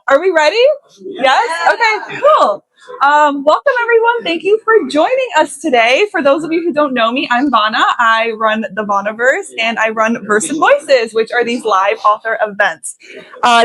Are we ready? Yes? Okay, cool. Welcome everyone. Thank you for joining us today. For those of you who don't know me, I'm Vana. I run the Vanaverse and I run Verse and Voices, which are these live author events.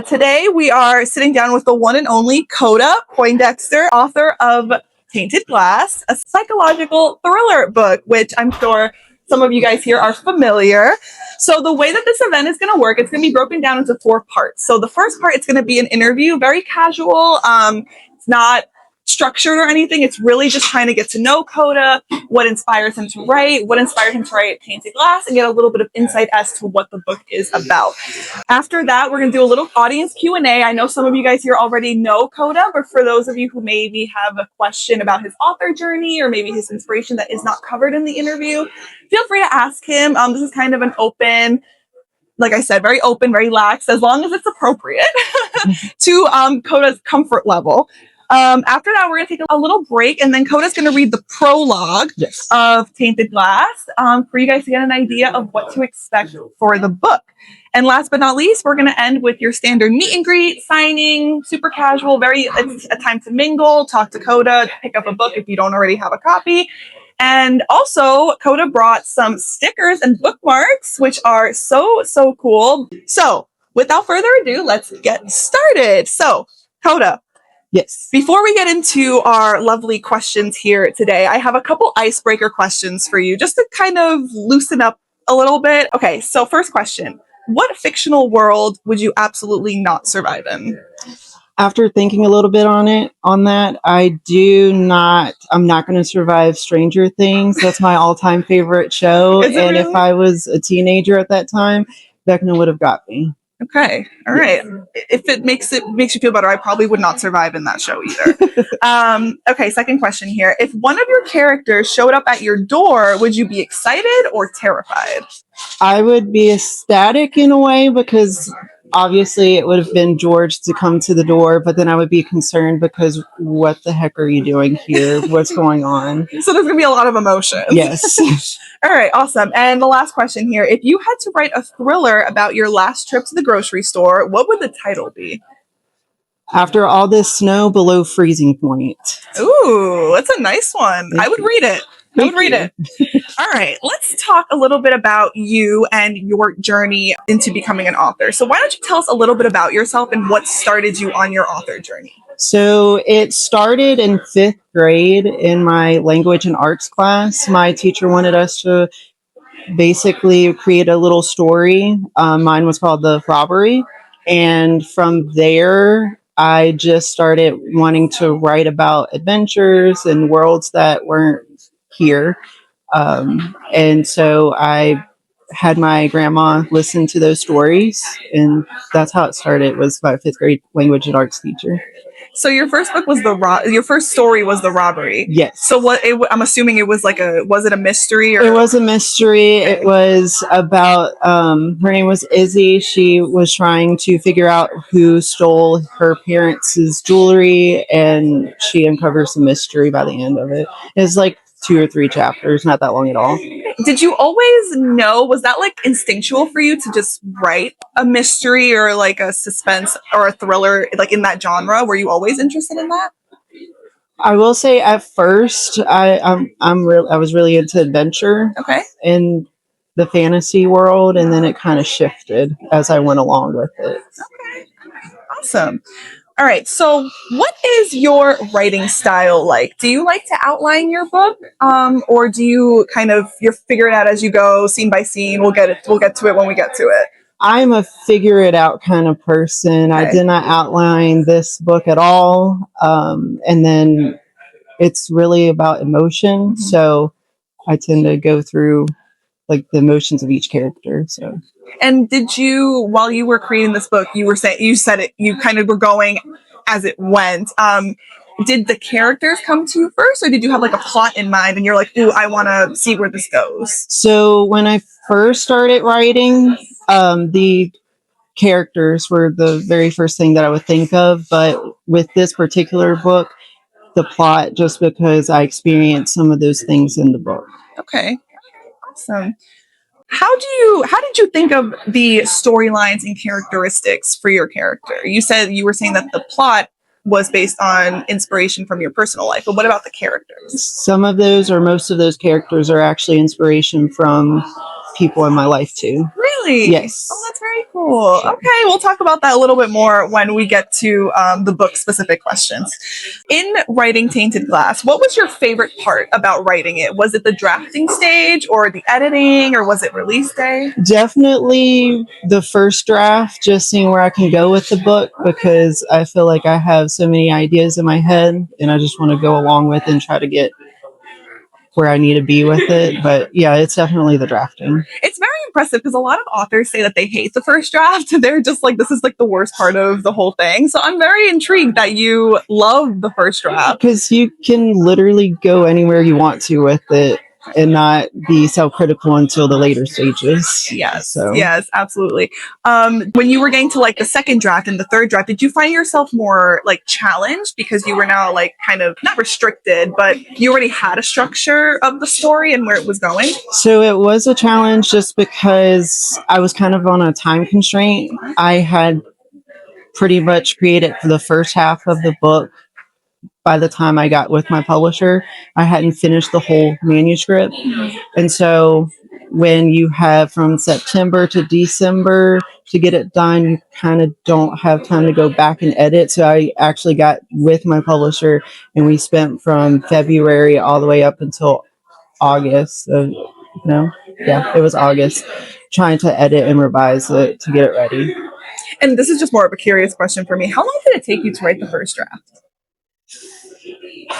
Today we are sitting down with the one and only Koda Poindexter, author of Tainted Glass, a psychological thriller book, which I'm sure some of you guys here are familiar. So the way that this event is going to work, it's going to be broken down into 4 parts. So the first part, it's going to be an interview, very casual. It's not structured or anything. It's really just trying to get to know Koda, what inspires him to write, what inspired him to write Tainted Glass, and get a little bit of insight as to what the book is about. After that, we're going to do a little audience Q&A. I know some of you guys here already know Koda, but for those of you who maybe have a question about his author journey or maybe his inspiration that is not covered in the interview, feel free to ask him. This is kind of an open, like I said, very open, very lax, as long as it's appropriate to Koda's comfort level. After that, we're going to take a little break, and then Koda's going to read the prologue of Tainted Glass for you guys to get an idea of what to expect for the book. And last but not least, we're going to end with your standard meet and greet, signing, super casual, it's a time to mingle, talk to Koda, pick up a book if you don't already have a copy. And also, Koda brought some stickers and bookmarks, which are so cool. So, without further ado, let's get started. So, Koda. Yes. Before we get into our lovely questions here today, I have a couple icebreaker questions for you, just to kind of loosen up a little bit. Okay, so first question. What fictional world would you absolutely not survive in? After thinking a little bit on that, I'm not going to survive Stranger Things. That's my all-time favorite show. Is it and really? If I was a teenager at that time, Vecna would have got me. Okay. All right. If it makes you feel better, I probably would not survive in that show either. Okay. Second question here. If one of your characters showed up at your door, would you be excited or terrified? I would be ecstatic in a way because obviously it would have been George to come to the door, but then I would be concerned because what the heck are you doing here? What's going on? So there's going to be a lot of emotions. Yes. All right, awesome. And the last question here. If you had to write a thriller about your last trip to the grocery store, what would the title be? After all this snow below freezing point. Ooh, that's a nice one. I would read it. All right, let's talk a little bit about you and your journey into becoming an author. So why don't you tell us a little bit about yourself and what started you on your author journey? So it started in 5th grade in my language and arts class. My teacher wanted us to basically create a little story. Mine was called The Robbery. And from there, I just started wanting to write about adventures and worlds that weren't here. And so I had my grandma listen to those stories, and that's how it started. It was my 5th grade language and arts teacher. So your first book was your first story was The Robbery. Yes. So I'm assuming it was was it a mystery? Or? It was a mystery. Okay. It was about, her name was Izzy. She was trying to figure out who stole her parents' jewelry, and she uncovers the mystery by the end of it. It's like 2 or 3 chapters, not that long at all. Did you always know, was that like instinctual for you to just write a mystery or like a suspense or a thriller, like in that genre? Were you always interested in that? I will say at first I was really into adventure. Okay. In the fantasy world, and then it kind of shifted as I went along with it. Okay. Awesome. All right. So what is your writing style like? Do you like to outline your book? Or do you you figure it out as you go, scene by scene? We'll get to it when we get to it. I'm a figure it out kind of person. Okay. I did not outline this book at all. And then it's really about emotion. Mm-hmm. So I tend to go through like the emotions of each character. So. And did you, while you were creating this book, you kind of were going as it went. Did the characters come to you first, or did you have like a plot in mind and you're like, ooh, I want to see where this goes? So when I first started writing, the characters were the very first thing that I would think of. But with this particular book, the plot, just because I experienced some of those things in the book. Okay. Awesome. How did you think of the storylines and characteristics for your character? You were saying that the plot was based on inspiration from your personal life, but what about the characters? Some of those or most of those characters are actually inspiration from people in my life too. Really? Yes. Oh, that's very cool. Okay, we'll talk about that a little bit more when we get to the book specific questions. In writing Tainted Glass, what was your favorite part about writing it? Was it the drafting stage or the editing or was it release day? Definitely the first draft, just seeing where I can go with the book because I feel like I have so many ideas in my head and I just want to go along with and try to get where I need to be with it. But yeah, it's definitely the drafting. It's very impressive because a lot of authors say that they hate the first draft. They're just like, this is like the worst part of the whole thing. So I'm very intrigued that you love the first draft. Because you can literally go anywhere you want to with it and not be self-critical until the later stages. Yes, yes, absolutely. When you were getting to like the second draft and the third draft, did you find yourself more like challenged because you were now like kind of not restricted, but you already had a structure of the story and where it was going? So it was a challenge just because I was kind of on a time constraint. I had pretty much created for the first half of the book. By the time I got with my publisher, I hadn't finished the whole manuscript. And so when you have from September to December to get it done, you kind of don't have time to go back and edit. So I actually got with my publisher and we spent from February all the way up until August. It was August, trying to edit and revise it to get it ready. And this is just more of a curious question for me. How long did it take you to write the first draft?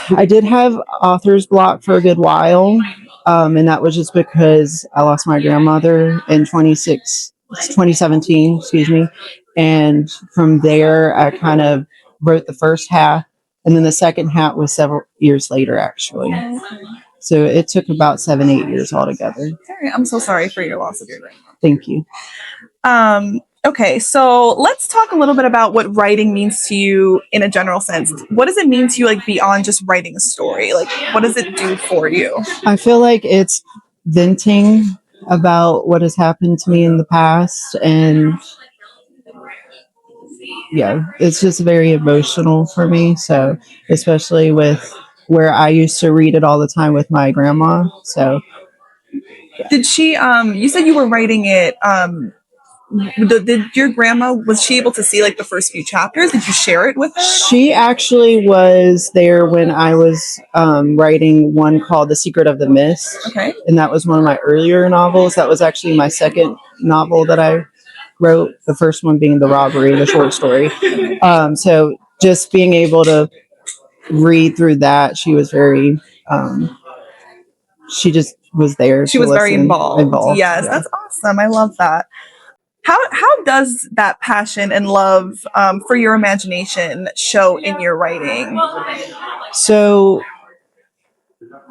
I did have author's block for a good while, and that was just because I lost my grandmother in 2017, excuse me. And from there, I kind of wrote the first half, and then the second half was several years later, actually. So it took about 7-8 years altogether. I'm so sorry for your loss of your grandma. Thank you. Okay, so let's talk a little bit about what writing means to you in a general sense. What does it mean to you, like, beyond just writing a story? Like, what does it do for you? I feel like it's venting about what has happened to me in the past, and yeah, it's just very emotional for me. So, especially with where I used to read it all the time with my grandma. So, Did she, you said you were writing it, did your grandma, was she able to see like the first few chapters? Did you share it with her? She actually was there when I was writing one called The Secret of the Mist. Okay. And that was one of my earlier novels. That was actually my second novel that I wrote, the first one being The Robbery, the short story. So just being able to read through that, she was very, she just was there. She was very involved. Yes, yeah. That's awesome. I love that. How does that passion and love for your imagination show in your writing? So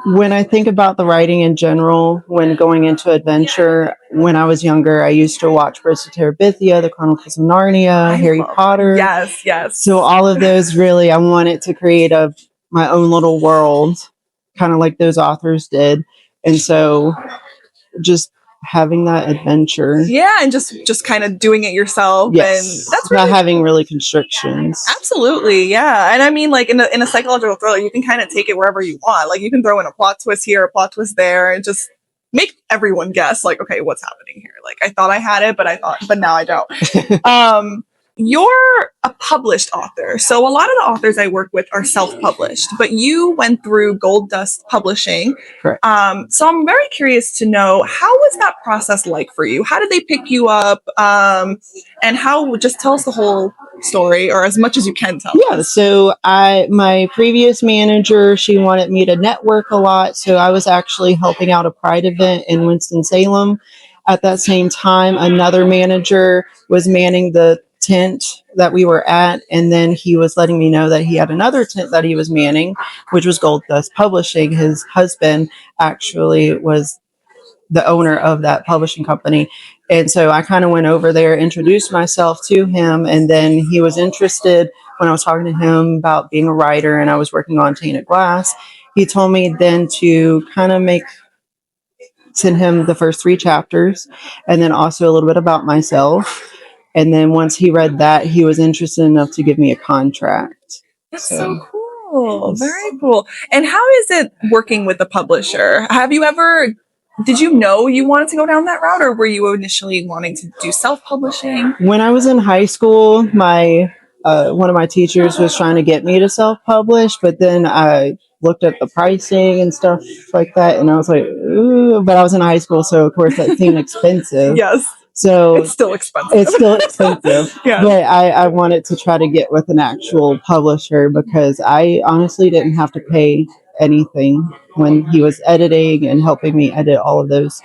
when I think about the writing in general, when going into adventure, when I was younger, I used to watch Birds of Terabithia, The Chronicles of Narnia, Harry Potter. Yes, yes. So all of those really, I wanted to create my own little world, kind of like those authors did. And so just having that adventure. Yeah, and just kind of doing it yourself. Yes. And that's really not having really constrictions. Absolutely, yeah. And I mean, like in a psychological thriller, you can kind of take it wherever you want. Like you can throw in a plot twist here, a plot twist there, and just make everyone guess, like, okay, what's happening here? Like I thought I had it, but now I don't. You're a published author. So a lot of the authors I work with are self-published, but you went through Gold Dust Publishing. Correct. So I'm very curious to know, how was that process like for you? How did they pick you up? And just tell us the whole story, or as much as you can tell us. Yeah, so my previous manager, she wanted me to network a lot. So I was actually helping out a Pride event in Winston-Salem. At that same time, another manager was manning the tent that we were at, and then he was letting me know that he had another tent that he was manning, which was Gold Dust Publishing. His husband actually was the owner of that publishing company, and so I kind of went over there, introduced myself to him, and then he was interested when I was talking to him about being a writer, and I was working on Tainted Glass. He told me then to kind of make sent him the first 3 chapters, and then also a little bit about myself. And then once he read that, he was interested enough to give me a contract. That's so cool. Very cool. And how is it working with a publisher? Did you know you wanted to go down that route, or were you initially wanting to do self-publishing? When I was in high school, my one of my teachers was trying to get me to self-publish, but then I looked at the pricing and stuff like that, and I was like, ooh, but I was in high school, so of course that seemed expensive. Yes. So It's still expensive. It's still expensive. Yeah. But I wanted to try to get with an actual publisher because I honestly didn't have to pay anything when he was editing and helping me edit all of those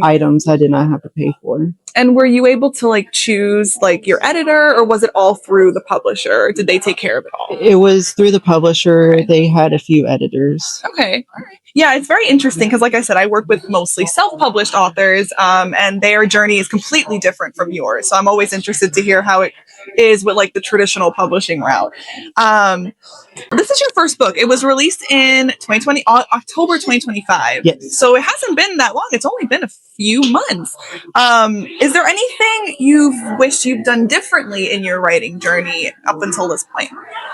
items I did not have to pay for. And were you able to like choose like your editor, or was it all through the publisher? Did they take care of it all? It was through the publisher. Okay. They had a few editors. Okay. All right. Yeah, it's very interesting because, like I said, I work with mostly self-published authors, and their journey is completely different from yours. So I'm always interested to hear how it is with like the traditional publishing route. This is your first book. It was released in October 2025. Yes. So it hasn't been that long. It's only been a few months. Is there anything you've wished you've done differently in your writing journey up until this point?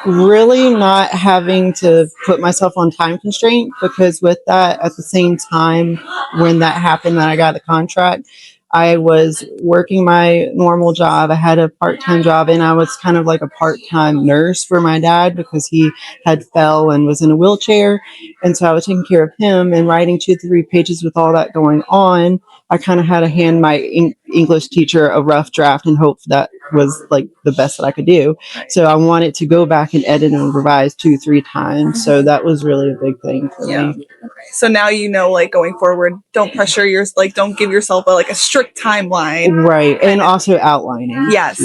Really not having to put myself on time constraint, because with that, at the same time, when that happened, that I got the contract, I was working my normal job. I had a part-time job, and I was kind of like a part-time nurse for my dad because he had fell and was in a wheelchair. And so I was taking care of him and writing 2 to 3 pages with all that going on. I kind of had to hand my English teacher a rough draft and hope that was like the best that I could do. So I wanted to go back and edit and revise 2-3 times. So that was really a big thing for me. Okay. So now you know, like going forward, don't don't give yourself a strict timeline. Right. And also outlining. Yes.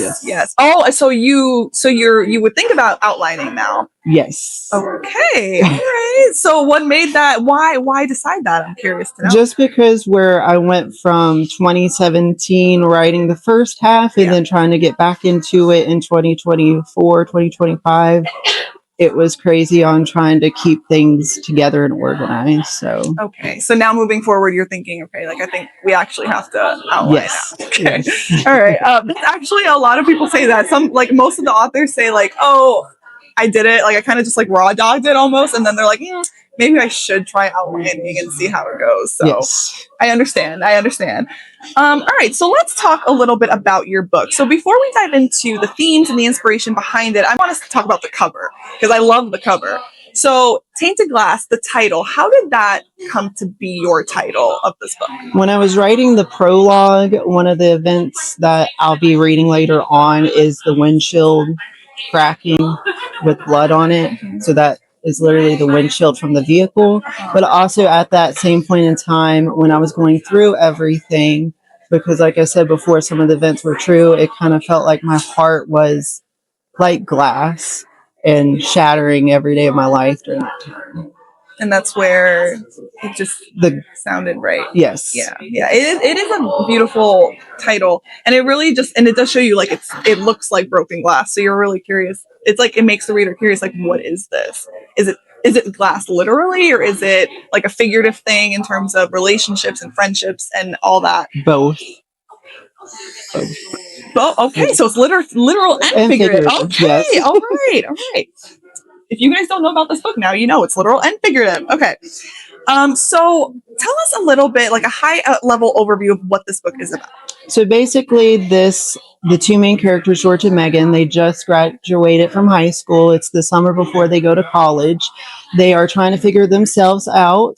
Oh, so you would think about outlining now. Yes. Okay. All right. So what made that? Why decide that? I'm curious to know. Just because where I went from 2017 writing the first half and then trying to get back into it in 2024, 2025, it was crazy on trying to keep things together and organized. So okay. So now moving forward, you're thinking, okay, I think we actually have to outline. Yes. That. Okay. Yes. All right. Actually, a lot of people say that. Most of the authors say oh, I did it. I kind of just raw dogged it almost. And then they're like, maybe I should try outlining and see how it goes. So yes. I understand. All right. So let's talk a little bit about your book. So before we dive into the themes and the inspiration behind it, I want us to talk about the cover because I love the cover. So Tainted Glass, the title, how did that come to be your title of this book? When I was writing the prologue, one of the events that I'll be reading later on is the windshield cracking with blood on it. So that is literally the windshield from the vehicle. But also at that same point in time, when I was going through everything, because like I said before, some of the events were true, it kind of felt like my heart was like glass and shattering every day of my life during that time. And that's where it just sounded right. Yes. Yeah. It is a beautiful title, and it does show you it looks like broken glass. So you're really curious. It's it makes the reader curious. What is this? Is it glass literally, or is it a figurative thing in terms of relationships and friendships and all that? Both. Oh, okay. So it's literal and figurative. Okay. Yes. All right. If you guys don't know about this book now, you know it's literal and figurative. Okay. So tell us a little bit, a high level overview of what this book is about. So basically the 2 main characters, George and Megan, they just graduated from high school. It's the summer before they go to college. They are trying to figure themselves out.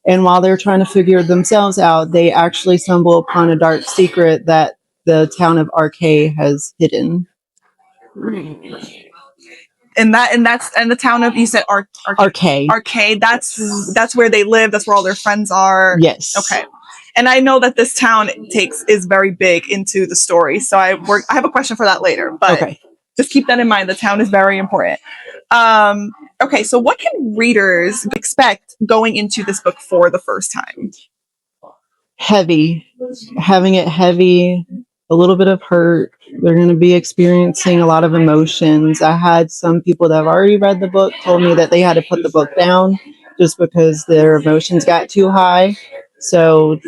And while they're trying to figure themselves out, they actually stumble upon a dark secret that the town of Arcade has hidden. And the town of, you said Arcade. Arcade. That's where they live. That's where all their friends are. Yes. Okay. And I know that this town is very big into the story. So I have a question for that later, but just keep that in mind. The town is very important. Okay. So what can readers expect going into this book for the first time? Heavy. Having it heavy, a little bit of hurt. They're going to be experiencing a lot of emotions. I had some people that have already read the book told me that they had to put the book down just because their emotions got too high. So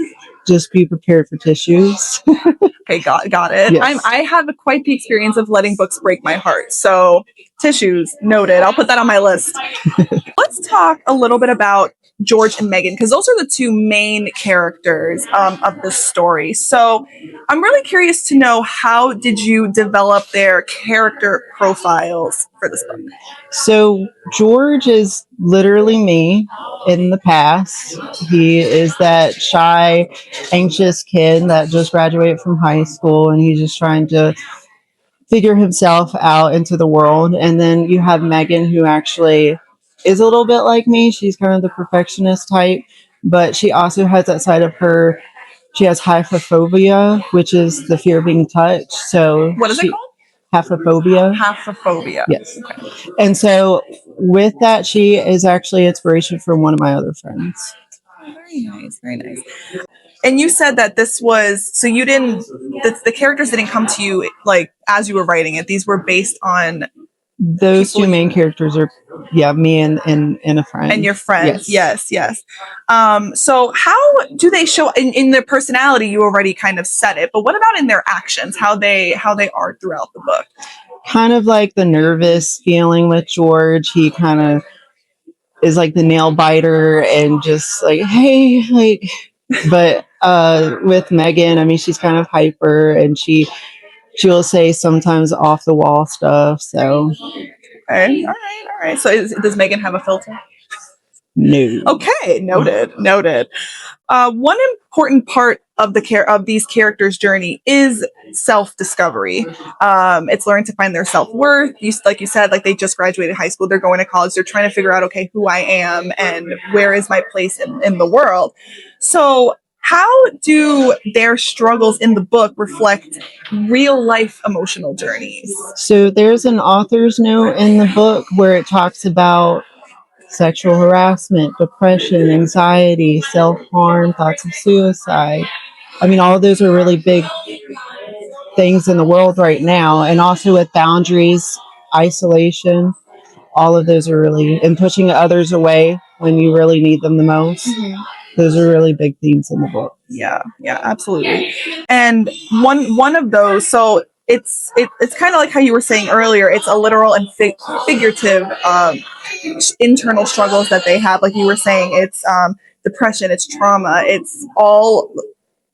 just be prepared for tissues. Okay, got it. Yes. I have quite the experience of letting books break my heart. So tissues, noted. I'll put that on my list. Let's talk a little bit about George and Megan, because those are the two main characters of this story. So I'm really curious to know, how did you develop their character profiles for this book? So George is literally me in the past. He is that shy, anxious kid that just graduated from high school, and he's just trying to figure himself out into the world. And then you have Megan, who actually is a little bit like me. She's kind of the perfectionist type, but she also has that side of her. She has hyphophobia, which is the fear of being touched. So What is it called? Haphophobia. Haphophobia. Yes. And so with that, she is actually inspiration from one of my other friends. Very nice, very nice. And you said that this was, so you didn't, the characters didn't come to you like as you were writing it. These were based on those two main characters are, me and a friend. And your friends. Yes. So how do they show in their personality? You already kind of said it, but what about in their actions? How they are throughout the book? Kind of like the nervous feeling with George. He kind of is like the nail biter and just like, hey, like, but with Megan, I mean, she's kind of hyper, and she'll say sometimes off the wall stuff. So okay. All right. So does Megan have a filter? No. Okay, noted. One important part of these characters' journey is self-discovery. It's learning to find their self-worth. Like you said, like they just graduated high school, they're going to college, they're trying to figure out, okay, who I am and where is my place in the world. So how do their struggles in the book reflect real life emotional journeys? So there's an author's note in the book where it talks about sexual harassment, depression, anxiety, self-harm, thoughts of suicide. I mean, all of those are really big things in the world right now. And also with boundaries, isolation, all of those are really, and pushing others away when you really need them the most. Mm-hmm. Those are really big themes in the book. Yeah, absolutely. And one of those, so it's kind of like how you were saying earlier. It's a literal and figurative internal struggles that they have. Like you were saying, it's depression, it's trauma, it's all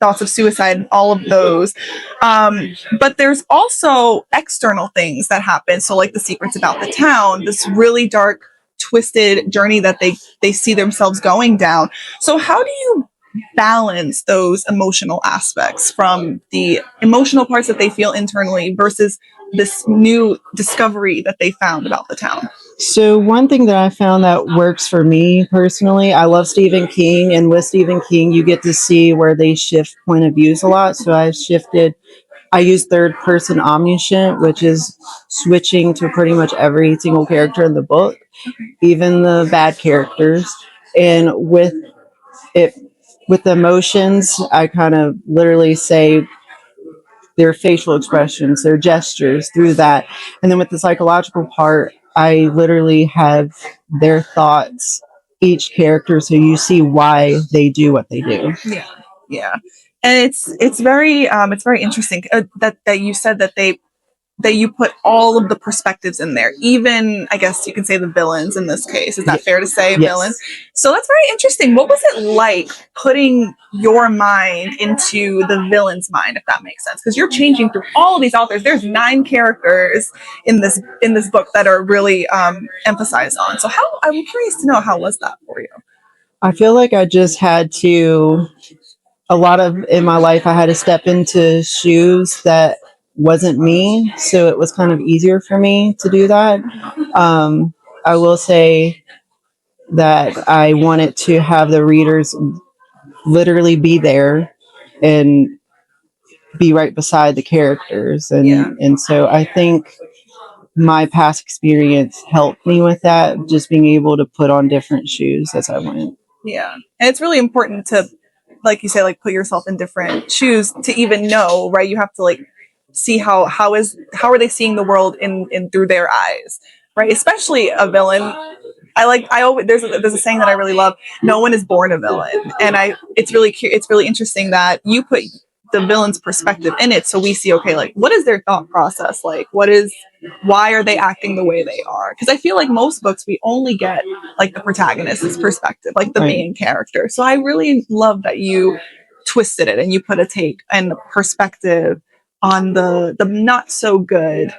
thoughts of suicide, all of those. But there's also external things that happen. So like the secrets about the town, this really dark, twisted journey that they see themselves going down. So how do you balance those emotional aspects from the emotional parts that they feel internally versus this new discovery that they found about the town? So one thing that I found that works for me personally, I love Stephen King, and with Stephen King, you get to see where they shift point of views a lot. So I use third person omniscient, which is switching to pretty much every single character in the book, even the bad characters. And with the emotions, I kind of literally say their facial expressions, their gestures through that. And then with the psychological part, I literally have their thoughts, each character, so you see why they do what they do. Yeah. And it's very interesting that you said that you put all of the perspectives in there, even I guess you can say the villains in this case. Is that fair to say? Yes. Villains? So that's very interesting. What was it like putting your mind into the villain's mind, if that makes sense? Because you're changing through all of these authors. There's 9 characters in this book that are really emphasized on. So I'm curious to know, how was that for you? I feel like I just had to, in my life, I had to step into shoes that wasn't me, so it was kind of easier for me to do that. I will say that I wanted to have the readers literally be there and be right beside the characters, and so I think my past experience helped me with that, just being able to put on different shoes as I went. Yeah, and it's really important to, like you say, like put yourself in different shoes to even know, right? You have to like see how are they seeing the world in through their eyes, right? Especially a villain. I always there's a saying that I really love. No one is born a villain, and it's really interesting that you put the villain's perspective in it, so we see, okay, like, what is their thought process like? Why are they acting the way they are? Because I feel like most books we only get like the protagonist's perspective, like the main character. So I really love that you twisted it and you put a take and perspective on the not so good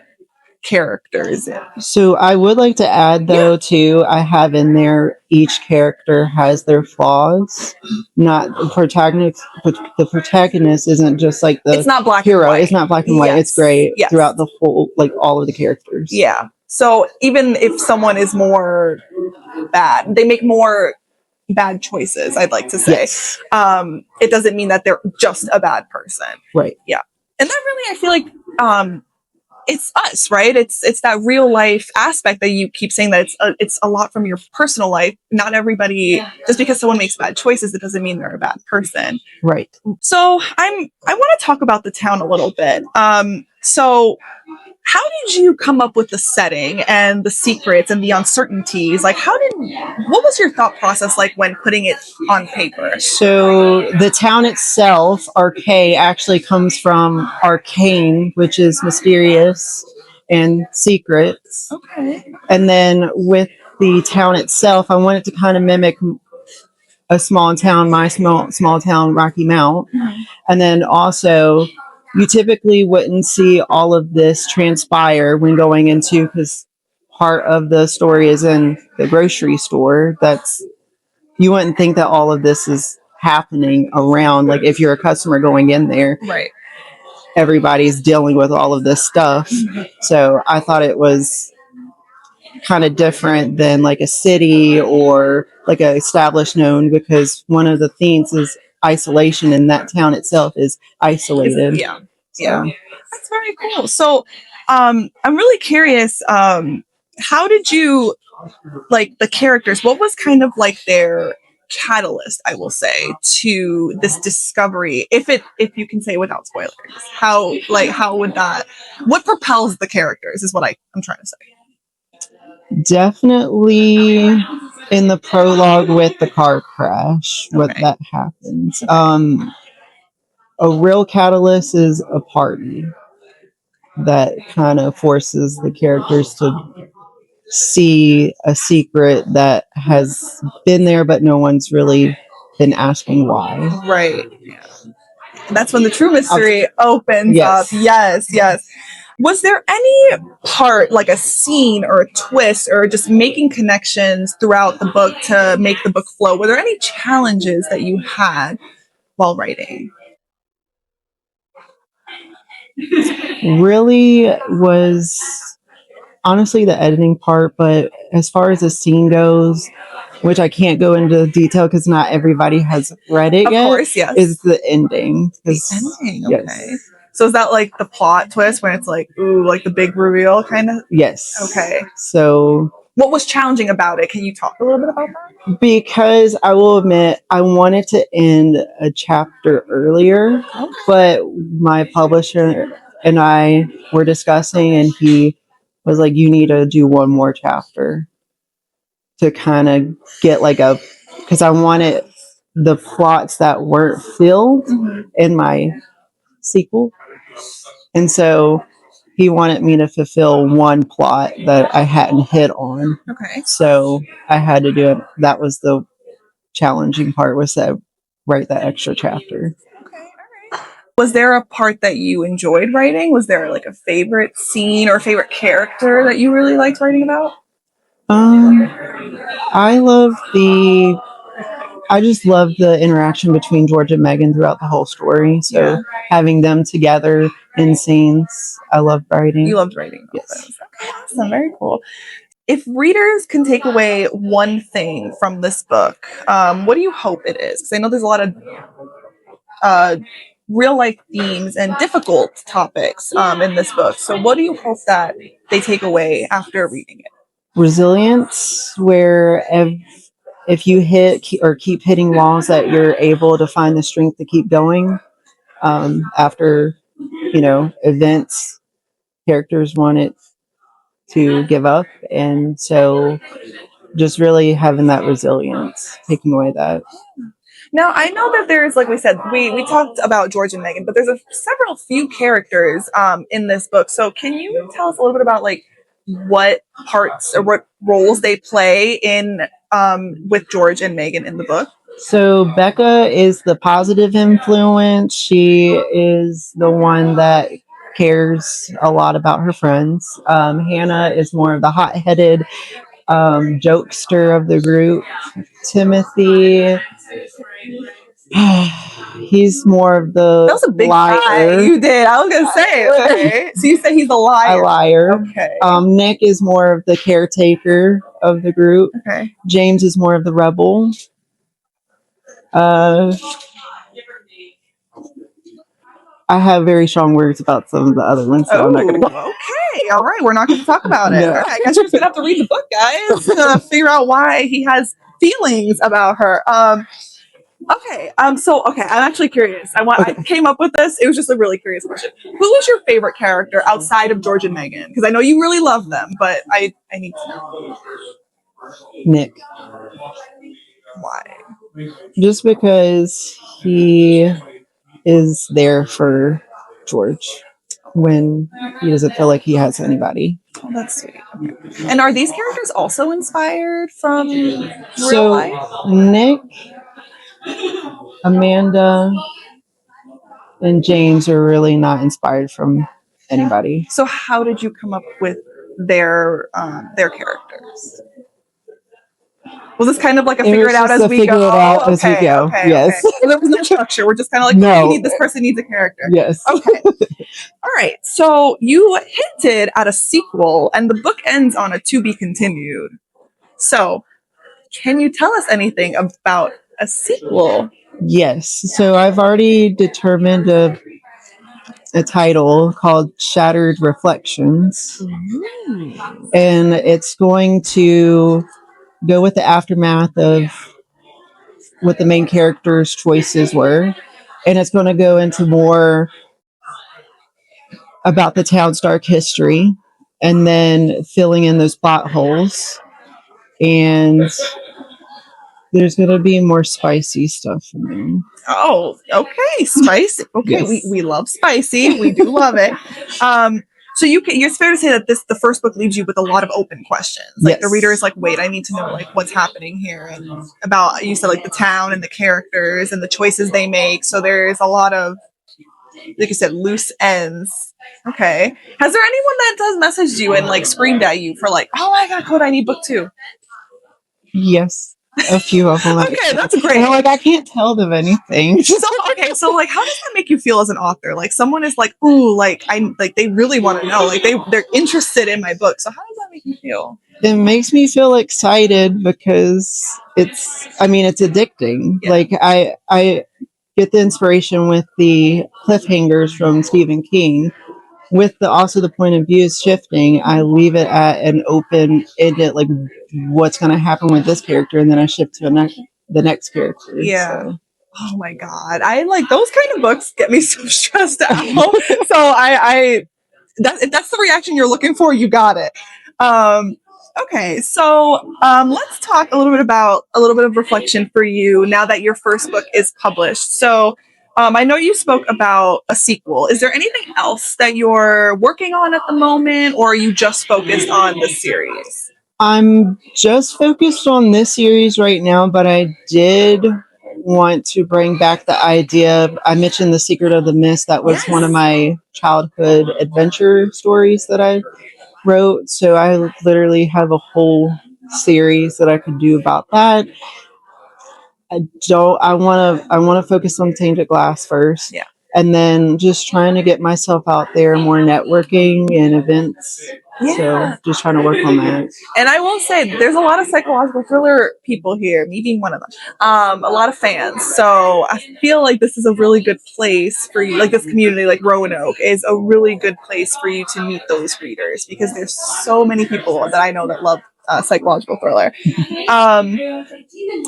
characters. So I would like to add, though, too, I have in there each character has their flaws. Not the protagonist, but the protagonist isn't just like the it's not black hero. And white. It's not black and white. It's gray throughout the whole, like all of the characters. Yeah. So even if someone is more bad, they make more bad choices, I'd like to say. Yes. It doesn't mean that they're just a bad person. Right. Yeah. And that really, I feel like it's us, right? It's that real life aspect that you keep saying that it's a lot from your personal life. Not everybody, just because someone makes bad choices, it doesn't mean they're a bad person. Right. So I want to talk about the town a little bit. So how did you come up with the setting and the secrets and the uncertainties? Like, what was your thought process like when putting it on paper? So the town itself, Arcade, actually comes from arcane, which is mysterious and secrets. Okay. And then with the town itself, I wanted to kind of mimic a small town, my small town, Rocky Mount. Mm-hmm. And then also, you typically wouldn't see all of this transpire when going into, because part of the story is in the grocery store. You wouldn't think that all of this is happening around. Like if you're a customer going in there, right? Everybody's dealing with all of this stuff. Mm-hmm. So I thought it was kind of different than like a city or like a established known, because one of the themes is isolation, and that town itself is isolated. Yeah. That's very cool. So I'm really curious, how did you, like, the characters, what was kind of like their catalyst, I will say, to this discovery, if you can say without spoilers? How would that, what propels the characters is what I'm trying to say. Definitely in the prologue with the car crash, what that happens. A real catalyst is a party that kind of forces the characters to see a secret that has been there, but no one's really been asking why. Right. Yeah. That's when the true mystery opens up. Yes. Was there any part, like a scene or a twist or just making connections throughout the book to make the book flow? Were there any challenges that you had while writing? Really was honestly the editing part, but as far as the scene goes, which I can't go into detail because not everybody has read it yet. Of course, yes. Is the ending. The ending, okay. Yes. So is that like the plot twist when it's like, ooh, like the big reveal kind of? Yes. Okay. So what was challenging about it? Can you talk a little bit about that? Because I will admit, I wanted to end a chapter earlier, but my publisher and I were discussing, and he was like, you need to do one more chapter to kind of get like because I wanted the plots that weren't filled in my sequel. And so he wanted me to fulfill one plot that I hadn't hit on. Okay. So I had to do it. That was the challenging part, was to write that extra chapter. Okay. All right. Was there a part that you enjoyed writing? Was there like a favorite scene or favorite character that you really liked writing about? I just love the interaction between George and Megan throughout the whole story. So having them together in scenes, I loved writing. You loved writing? Yes. Those. Okay, awesome. Very cool. If readers can take away one thing from this book, what do you hope it is? Because I know there's a lot of real life themes and difficult topics in this book. So what do you hope that they take away after reading it? Resilience, where if you hit or keep hitting walls, that you're able to find the strength to keep going after, events. Characters want it to give up, and so just really having that resilience, taking away that. Now, I know that there's, like we said, we talked about George and Megan, but there's several few characters in this book. So can you tell us a little bit about like what parts or what roles they play in with George and Megan in the book? So Becca is the positive influence. She is the one that cares a lot about her friends. Hannah is more of the hot-headed jokester of the group. Timothy, he's more of the That was a big liar. lie you did. I was gonna say, okay. So you say he's a liar. A liar. Okay. Nick is more of the caretaker of the group. Okay. James is more of the rebel. I have very strong words about some of the other ones, so I'm not going to go. Okay, all right, we're not going to talk about it. No. All right, I guess you're just going to have to read the book, guys, to figure out why he has feelings about her. Okay, I'm actually curious. I came up with this. It was just a really curious question. Who is your favorite character outside of George and Megan? Because I know you really love them, but I need to know. Nick. Why? Just because he is there for George when he doesn't feel like he has anybody. Oh, that's sweet. Okay. And are these characters also inspired from real life? Nick, Amanda, and James are really not inspired from anybody. So how did you come up with their characters? Was this kind of like a figure it out as we go? Okay. Yes. So there was no structure. We're just kind of like, no. We need this person needs a character. Yes. Okay. All right. So you hinted at a sequel, and the book ends on a to be continued. So can you tell us anything about a sequel? Yes. So I've already determined a title called Shattered Reflections. And it's going to go with the aftermath of what the main character's choices were. And it's going to go into more about the town's dark history and then filling in those plot holes. And there's going to be more spicy stuff in there. Oh, okay. Spicy. Okay, yes. we love spicy. We do love it. So it's fair to say that the first book leaves you with a lot of open questions. Like yes. The reader is like, wait, I need to know like what's happening here, and about, you said, like the town and the characters and the choices they make. So there's a lot of, like you said, loose ends. Okay. Has there anyone that does message you and like screamed at you for like, oh my God, Koda, I need book 2? Yes. A few of them. Okay, that's great. And like, I can't tell them anything. So like, how does that make you feel as an author? Like, someone is like, ooh, like they really want to know, like they're interested in my book. So how does that make you feel? It makes me feel excited because it's addicting. Yeah. Like I get the inspiration with the cliffhangers from Stephen King. With also the point of view shifting, I leave it at an open-ended, like what's going to happen with this character, and then I shift to the next character. Yeah. So. Oh my God, I like those kind of books. Get me so stressed out. So if that's the reaction you're looking for, you got it. Okay, so let's talk a little bit of reflection for you now that your first book is published. So. I know you spoke about a sequel. Is there anything else that you're working on at the moment, or are you just focused on the series? I'm just focused on this series right now, but I did want to bring back the idea. I mentioned The Secret of the Mist. That was one of my childhood adventure stories that I wrote. So I literally have a whole series that I could do about that. I want to focus on Tainted Glass first. Yeah. And then just trying to get myself out there, more networking and events. Yeah. So just trying to work on that. And I will say, there's a lot of psychological thriller people here, me being one of them, a lot of fans. So I feel like this is a really good place for you, like this community, like Roanoke, is a really good place for you to meet those readers, because there's so many people that I know that love psychological thriller.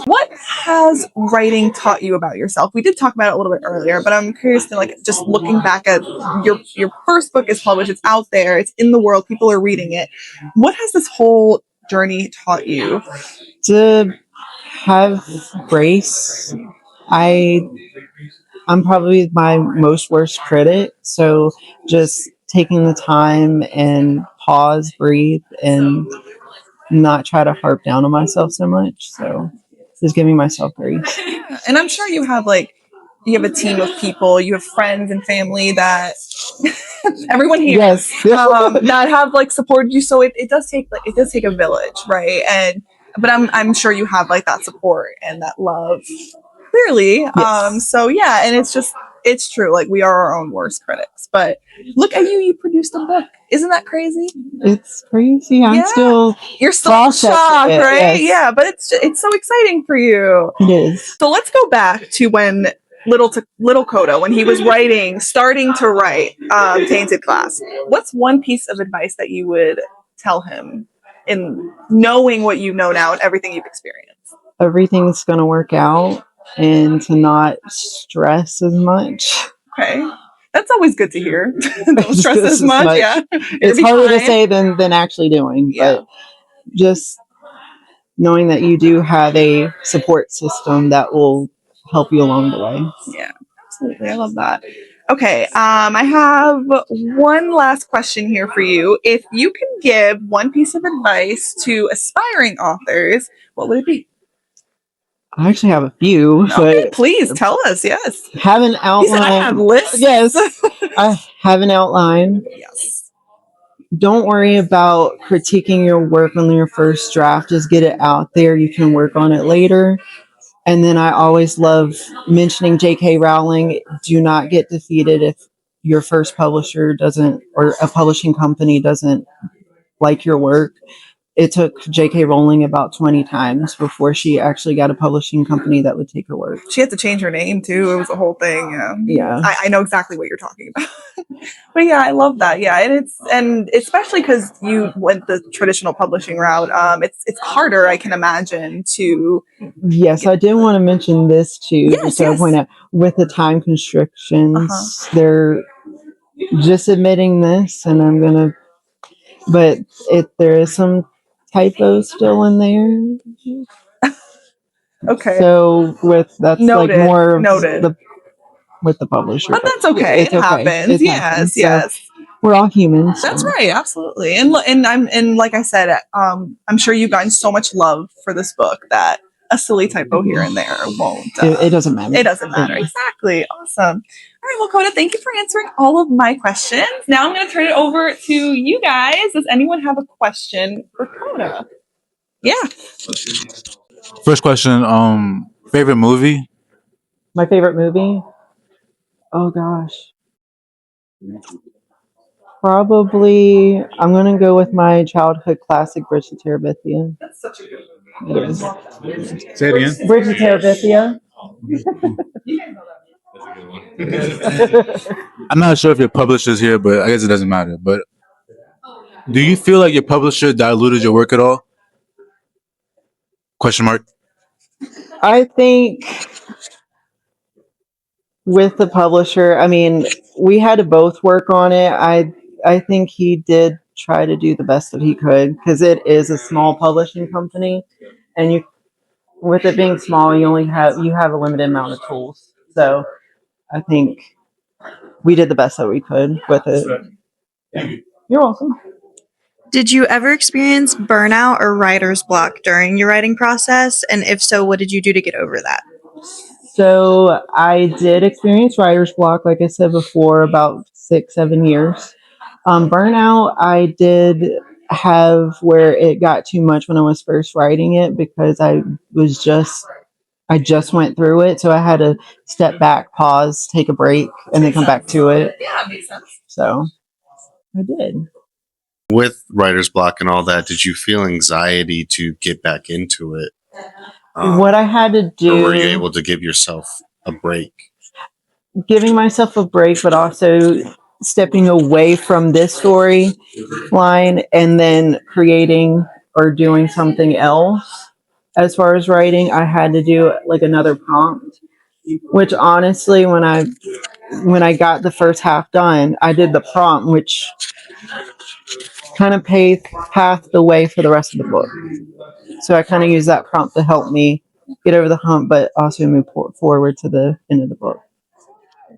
What has writing taught you about yourself? We did talk about it a little bit earlier, but I'm curious to, like, just looking back at your first book is published, it's out there, it's in the world, people are reading it. What has this whole journey taught you? To have grace. I'm probably my most worst critic, so just taking the time and pause, breathe, and not try to harp down on myself so much. So just giving myself grace. Yeah. And I'm sure you have you have a team of people, you have friends and family that everyone here Yes. that have supported you. So it does take a village, right? But I'm sure you have that support and that love. Clearly. Yes. So yeah, and it's true. We are our own worst critics. But look at you produced a book. Isn't that crazy? It's crazy. I'm still You're still in shock, processing it, right? yes. Yeah, but it's so exciting for you. It is. So let's go back to when little Koda, when he was starting to write Tainted Glass. What's one piece of advice that you would tell him in knowing what you know now and everything you've experienced? Everything's going to work out and to not stress as much. Okay. That's always good to hear. Don't stress as much. Yeah. It's harder to say than actually doing, but just knowing that you do have a support system that will help you along the way. Yeah, absolutely. I love that. Okay, I have one last question here for you. If you can give one piece of advice to aspiring authors, what would it be? I actually have a few. Okay, but please tell us. Yes. Have an outline. He said I have lists. Yes, I have an outline. Yes. Don't worry about critiquing your work on your first draft. Just get it out there. You can work on it later. And then I always love mentioning J.K. Rowling. Do not get defeated if your first publisher doesn't, or a publishing company doesn't like your work. It took J.K. Rowling about 20 times before she actually got a publishing company that would take her work. She had to change her name too. It was a whole thing. Yeah. I know exactly what you're talking about. But yeah, I love that. Yeah, and especially because you went the traditional publishing route. It's harder, I can imagine, to. Yes, I did want to mention this too. Yes, to point out with the time constrictions, they're just admitting this, and I'm gonna. But there is some typos still in there. Okay. So that's noted, more of noted. with the publisher. But that's okay. It happens. Yes, yes. So we're all humans. That's right, absolutely. And like I said, I'm sure you've gotten so much love for this book that a silly typo here and there won't. It doesn't matter. It doesn't matter. Exactly. Awesome. All right, well, Koda, thank you for answering all of my questions. Now I'm going to turn it over to you guys. Does anyone have a question for Koda? Yeah. First question, favorite movie? My favorite movie? Oh gosh. Probably I'm gonna go with my childhood classic, Bridge to Terabithia. That's such a good movie. It is. Say it again. Bridge to Terabithia. I'm not sure if your publisher's here, but I guess it doesn't matter. But do you feel like your publisher diluted your work at all? Question mark. I think with the publisher, I mean, we had to both work on it. I think he did try to do the best that he could because it is a small publishing company, and with it being small, you have a limited amount of tools. So I think we did the best that we could with it. You're welcome. Did you ever experience burnout or writer's block during your writing process? And if so, what did you do to get over that? So I did experience writer's block, like I said before, about 6-7 years. Burnout, I did have where it got too much when I was first writing it because I just went through it. So I had to step back, pause, take a break, and then come back to it. Yeah, makes sense. So I did. With writer's block and all that, did you feel anxiety to get back into it? What I had to do, or were you able to give yourself a break? Giving myself a break, but also stepping away from this story line and then creating or doing something else. As far as writing, I had to do like another prompt, which honestly, when I got the first half done, I did the prompt, which kind of path the way for the rest of the book. So I kind of use that prompt to help me get over the hump, but also move forward to the end of the book.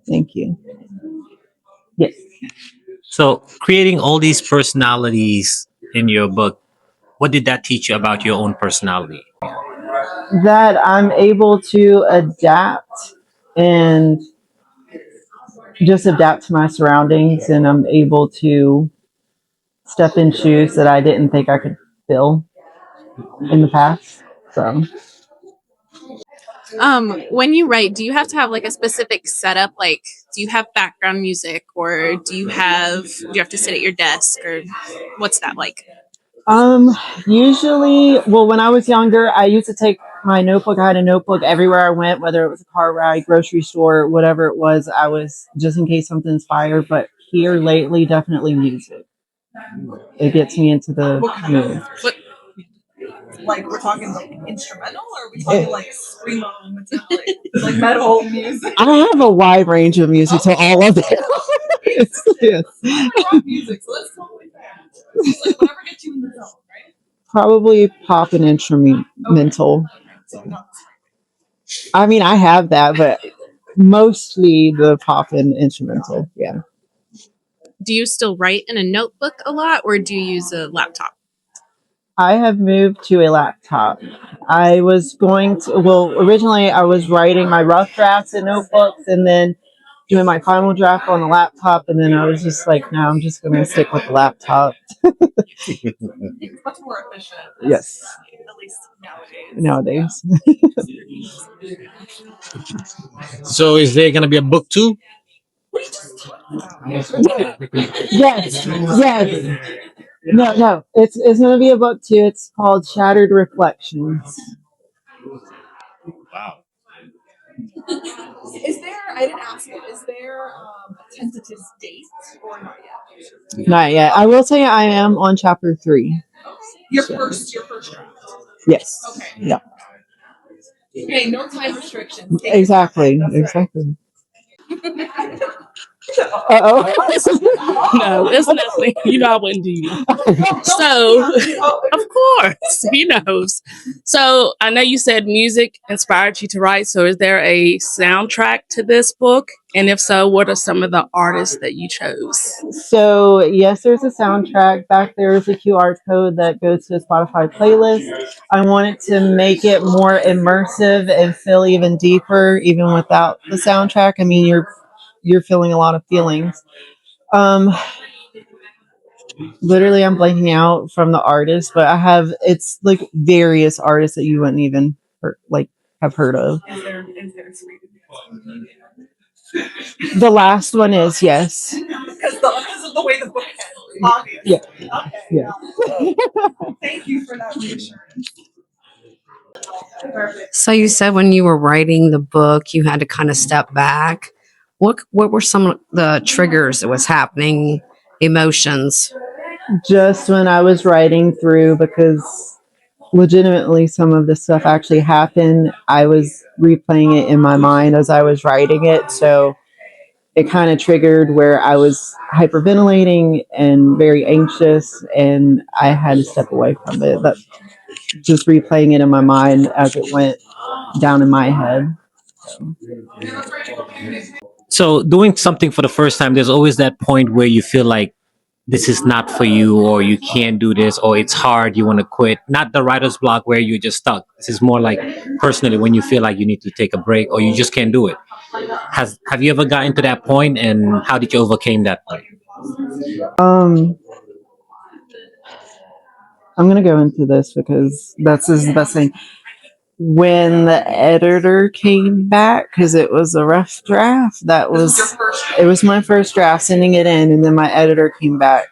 Thank you. Yes. So, creating all these personalities in your book, what did that teach you about your own personality? That I'm able to adapt and just adapt to my surroundings, and I'm able to step in shoes that I didn't think I could fill in the past. So When you write, do you have to have like a specific setup? Like, do you have background music, or do you have to sit at your desk, or what's that like? usually, well, when I was younger, I used to take my notebook. I had a notebook everywhere I went, whether it was a car ride, grocery store, whatever it was. I was just in case something inspired. But here lately, definitely music. It gets me into the mood. What Like we're talking like instrumental, or are we talking like screamo, metallic, like metal music? I have a wide range of music, so all of it. Yes. Rock music, so let's talk like that. Just like whatever gets you in the zone, right? Probably pop and instrumental. So not I mean, I have that, but mostly the pop and instrumental. Yeah. do you still write in a notebook a lot, or do you use a laptop? I have moved to a laptop. I was going to, well, originally I was writing my rough drafts in notebooks and then doing my final draft on the laptop. And then I was just like, no, I'm just going to stick with the laptop. it's much more efficient. Yes. At least nowadays. So, is there going to be a book 2? Yes. Yes. No. It's going to be a book too. It's called Shattered Reflections. Wow. Is there? I didn't ask it. Is there a tentative date or not yet? Not yet. I will say I am on chapter 3. Your first draft. Yes. Okay. Yeah. Okay. No time restrictions. Take Exactly. your time. That's Exactly. right. No, it's nothing. You know I wouldn't do that. So, of course, he knows. So, I know you said music inspired you to write. So, is there a soundtrack to this book? And if so, what are some of the artists that you chose? So yes, there's a soundtrack. Back there is a QR code that goes to a Spotify playlist. I wanted to make it more immersive and feel even deeper, even without the soundtrack. I mean, you're feeling a lot of feelings. Um, Literally, I'm blanking out from the artist, but it's like various artists that you wouldn't even have heard of. Is there a sweet? The last one is yes. Because of the way the book ends. Obvious. Yeah. Okay. Yeah. Thank you for that reassurance. Perfect. So you said when you were writing the book, you had to kind of step back. What were some of the triggers that was happening, emotions? Just when I was writing through, because legitimately some of this stuff actually happened, I was replaying it in my mind as I was writing it. So it kind of triggered where I was hyperventilating and very anxious, and I had to step away from it. But just replaying it in my mind as it went down in my head. So, doing something for the first time, there's always that point where you feel like this is not for you, or you can't do this, or it's hard, you want to quit. Not the writer's block where you're just stuck. This is more like personally when you feel like you need to take a break or you just can't do it. Have you ever gotten to that point, and how did you overcome that point? I'm gonna go into this because this is the best thing. When the editor came back, because it was a rough draft, it was my first draft, sending it in, and then my editor came back.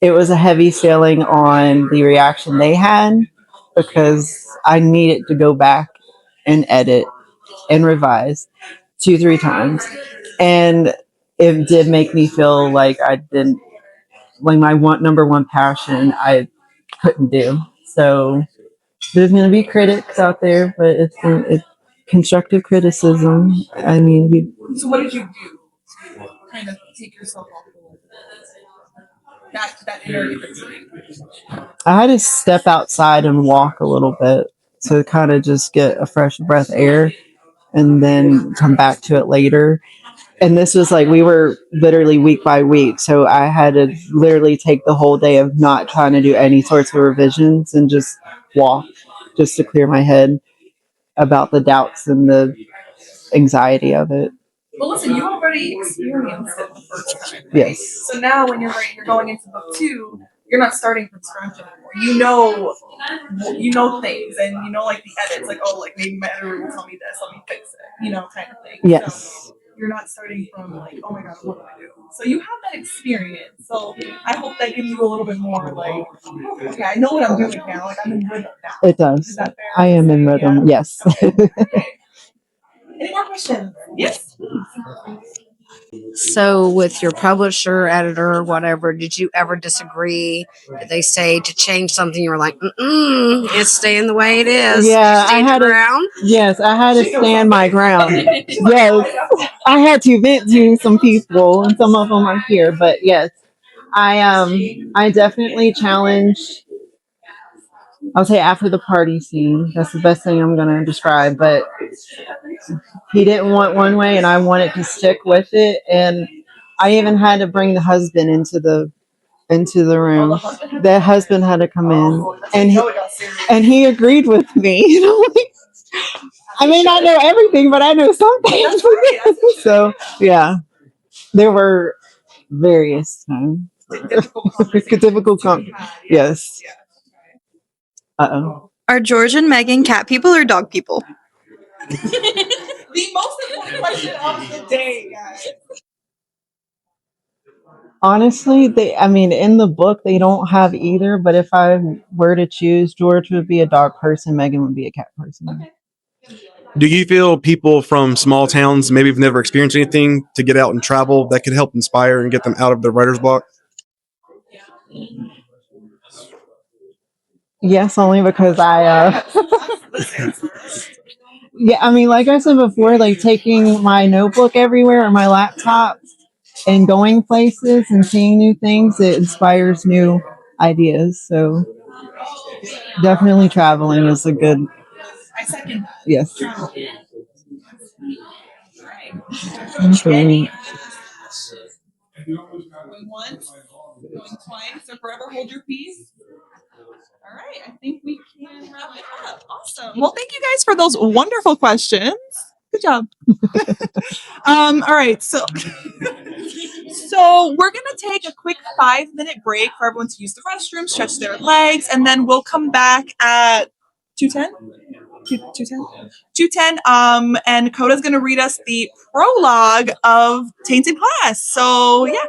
It was a heavy feeling on the reaction they had, because I needed to go back and edit and revise 2-3 times, and it did make me feel like I didn't, like, my number one passion I couldn't do. So there's going to be critics out there, but it's constructive criticism. I mean, So what did you do to kind of take yourself off the list? that inner in-between? I had to step outside and walk a little bit to kind of just get a fresh breath of air and then come back to it later. And this was like, we were literally week by week. So I had to literally take the whole day of not trying to do any sorts of revisions and just walk just to clear my head about the doubts and the anxiety of it. Well, listen, you already experienced it the first time. Right? Yes. So now when you're going into book 2, you're not starting from scratch anymore. You know things, and you know like the edits, like oh, like maybe my editor will tell me this, let me fix it, kind of thing. Yes. So you're not starting from like, oh my god, what do I do? So you have that experience. So I hope that gives you a little bit more like, okay, I know what I'm doing now. Like I'm in rhythm now. It does. Is that fair? I am in rhythm. Yeah? Yes. Okay. Any more questions? Yes. So, with your publisher, editor, whatever, did you ever disagree? Did they say to change something? You were like, it's staying the way it is. Yeah, Stand your ground. Yes, I had to stand my ground. Yes, I had to vent to some people, and some of them are here. But yes, I definitely challenged. I'll say after the party scene. That's the best thing I'm gonna describe. But he didn't want one way, and I wanted to stick with it. And I even had to bring the husband into the room. The husband had to come in, and he agreed with me. I may not know everything, but I know something. So yeah, there were various times. Difficult. Yes. Uh-oh. Are George and Megan cat people or dog people? The most important question of the day, guys. Honestly, in the book they don't have either. But if I were to choose, George would be a dog person, Megan would be a cat person. Okay. Do you feel people from small towns maybe have never experienced anything to get out and travel that could help inspire and get them out of their writer's block? Yes, only because yeah, like I said before, like taking my notebook everywhere or my laptop and going places and seeing new things, it inspires new ideas. So definitely traveling is a good. I second that. Yes. Okay. Going once, going twice, so forever hold your peace. All right, I think we can wrap it up. Awesome. Well, thank you guys for those wonderful questions. Good job. All right, so we're gonna take a quick 5-minute break for everyone to use the restroom, stretch their legs, and then we'll come back at 2:10. 2:10. And Koda's gonna read us the prologue of Tainted Glass. So yeah.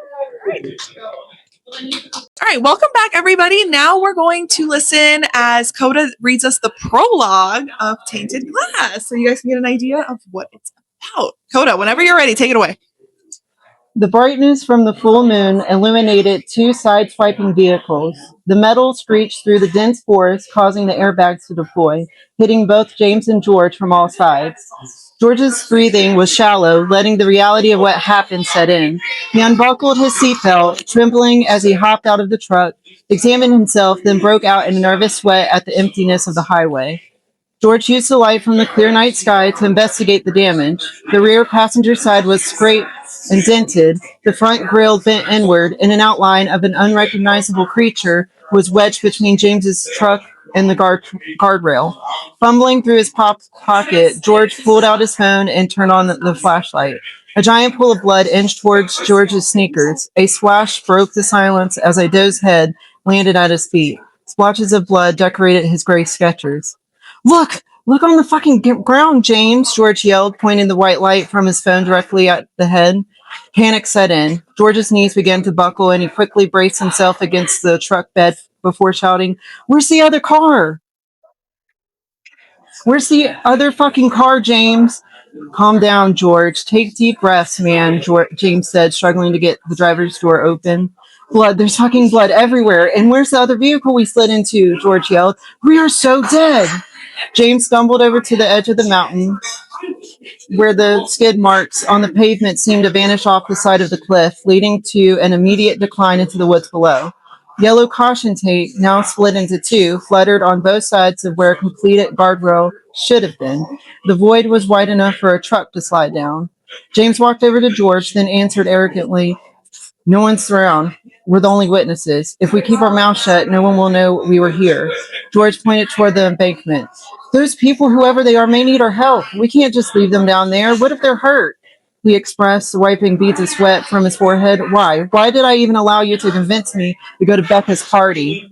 All right, welcome back, everybody. Now we're going to listen as Koda reads us the prologue of Tainted Glass, so you guys can get an idea of what it's about. Koda, whenever you're ready, take it away. The brightness from the full moon illuminated 2 side-swiping vehicles. The metal screeched through the dense forest, causing the airbags to deploy, hitting both James and George from all sides. George's breathing was shallow, letting the reality of what happened set in. He unbuckled his seatbelt, trembling as he hopped out of the truck, examined himself, then broke out in a nervous sweat at the emptiness of the highway. George used the light from the clear night sky to investigate the damage. The rear passenger side was scraped and dented, the front grille bent inward, and an outline of an unrecognizable creature was wedged between James's truck and the guardrail. Fumbling through his pocket, George pulled out his phone and turned on the flashlight. A giant pool of blood inched towards George's sneakers. A splash broke the silence as a doe's head landed at his feet. Splotches of blood decorated his gray Skechers. Look on the fucking ground, James, George yelled, pointing the white light from his phone directly at the head. Panic set in. George's knees began to buckle, and he quickly braced himself against the truck bed before shouting, "Where's the other car? Where's the other fucking car, James?" "Calm down, George. Take deep breaths, man," James said, struggling to get the driver's door open. "Blood, there's fucking blood everywhere. And where's the other vehicle we slid into?" George yelled. "We are so dead." James stumbled over to the edge of the mountain. where the skid marks on the pavement seemed to vanish off the side of the cliff, leading to an immediate decline into the woods below. Yellow caution tape, now split into two, fluttered on both sides of where a completed guardrail should have been. The void was wide enough for a truck to slide down. James walked over to George, then answered arrogantly, "No one's around. We're the only witnesses. If we keep our mouths shut, no one will know we were here." George pointed toward the embankment. "Those people, whoever they are, may need our help. We can't just leave them down there. What if they're hurt?" He expressed, wiping beads of sweat from his forehead. Why? Why did I even allow you to convince me to go to Becca's party?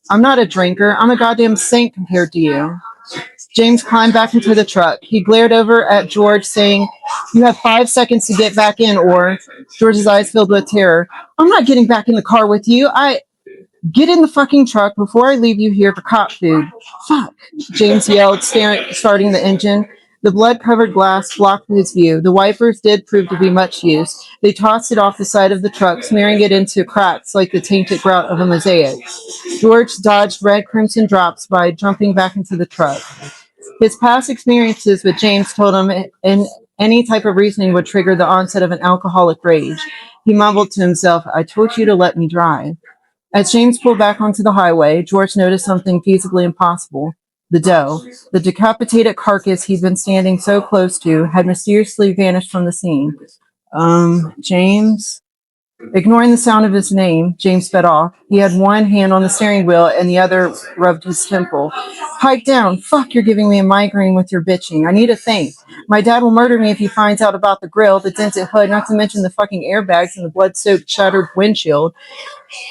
I'm not a drinker. I'm a goddamn saint compared to you. James climbed back into the truck. He glared over at George, saying, "You have 5 seconds to get back in, or..." George's eyes filled with terror. "I'm not getting back in the car with you. Get in the fucking truck before I leave you here for cop food." "Fuck," James yelled, starting the engine. The blood-covered glass blocked his view. The wipers did prove to be much use. They tossed it off the side of the truck, smearing it into cracks like the tainted grout of a mosaic. George dodged red crimson drops by jumping back into the truck. His past experiences with James told him any type of reasoning would trigger the onset of an alcoholic rage. He mumbled to himself, "I told you to let me drive." As James pulled back onto the highway, George noticed something feasibly impossible. The doe, the decapitated carcass he'd been standing so close to, had mysteriously vanished from the scene. James? Ignoring the sound of his name, James sped off. He had one hand on the steering wheel and the other rubbed his temple. "Pipe down. Fuck, you're giving me a migraine with your bitching. I need to think. My dad will murder me if he finds out about the grill, the dented hood, not to mention the fucking airbags and the blood-soaked shattered windshield.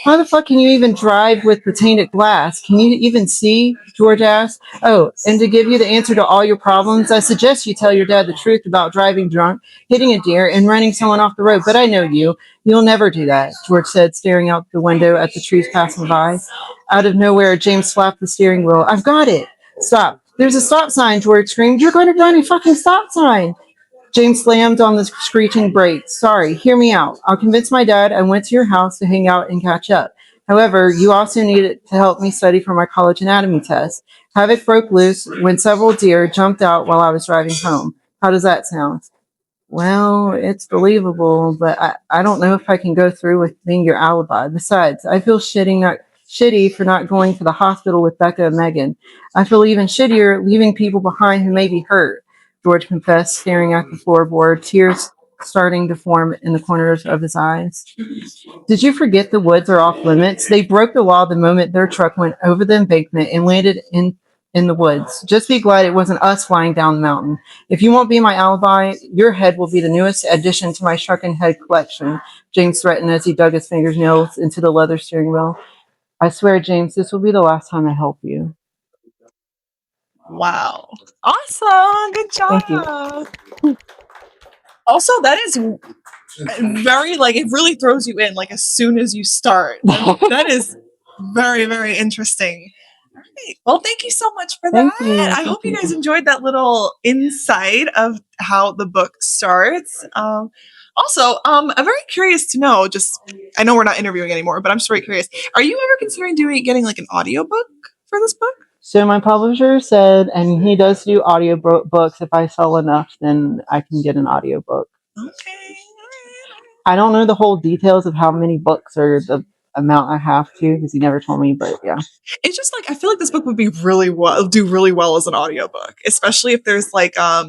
How the fuck can you even drive with the tainted glass? Can you even see?" George asked. "Oh, and to give you the answer to all your problems, I suggest you tell your dad the truth about driving drunk, hitting a deer, and running someone off the road. But I know you. You'll never do that," George said, staring out the window at the trees passing by. Out of nowhere, James slapped the steering wheel. "I've got it." "Stop. There's a stop sign," George screamed. "You're going to run a fucking stop sign." James slammed on the screeching brakes. "Sorry, hear me out. I'll convince my dad I went to your house to hang out and catch up. However, you also needed to help me study for my college anatomy test. Havoc broke loose when several deer jumped out while I was driving home. How does that sound?" "Well, it's believable, but I don't know if I can go through with being your alibi. Besides, I feel shitty for not going to the hospital with Becca and Megan. I feel even shittier leaving people behind who may be hurt," George confessed, staring at the floorboard, tears starting to form in the corners of his eyes. "Did you forget the woods are off limits? They broke the law the moment their truck went over the embankment and landed in the woods. Just be glad it wasn't us flying down the mountain. If you won't be my alibi, your head will be the newest addition to my shrunken head collection," James threatened as he dug his fingernails into the leather steering wheel. "I swear, James, this will be the last time I help you." Wow. Awesome. Good Thank you. job. Also, that is very, like, it really throws you in, like, as soon as you start. That is very, very interesting. All right. Well, thank you so much for that. Thank you. I hope you guys enjoyed that little insight of how the book starts. Also, I'm very curious to know, just, I know we're not interviewing anymore, but I'm just very curious. Are you ever considering getting like an audiobook for this book? So my publisher said, and he does do audio books. If I sell enough, then I can get an audiobook. Okay. I don't know the whole details of how many books or the amount I have to, because he never told me, but yeah. It's just like, I feel like this book would be do really well as an audiobook, especially if there's like a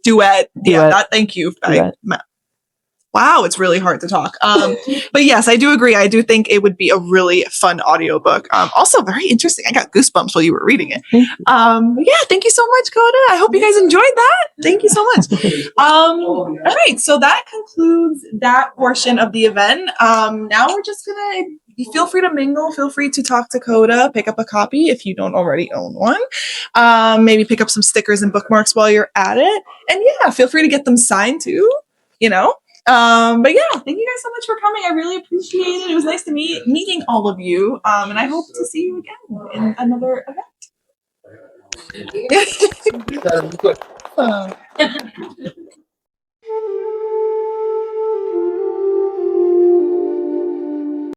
duet. Yeah, that, thank you. Wow, it's really hard to talk. But yes, I do agree. I do think it would be a really fun audiobook. Also very interesting. I got goosebumps while you were reading it. Yeah, thank you so much, Koda. I hope you guys enjoyed that. Thank you so much. All right, so that concludes that portion of the event. Now we're just gonna feel free to mingle, feel free to talk to Koda, pick up a copy if you don't already own one. Maybe pick up some stickers and bookmarks while you're at it. And yeah, feel free to get them signed too, you know. But yeah, thank you guys so much for coming. I really appreciate it. It was nice to meeting all of you. And I hope to see you again in another event.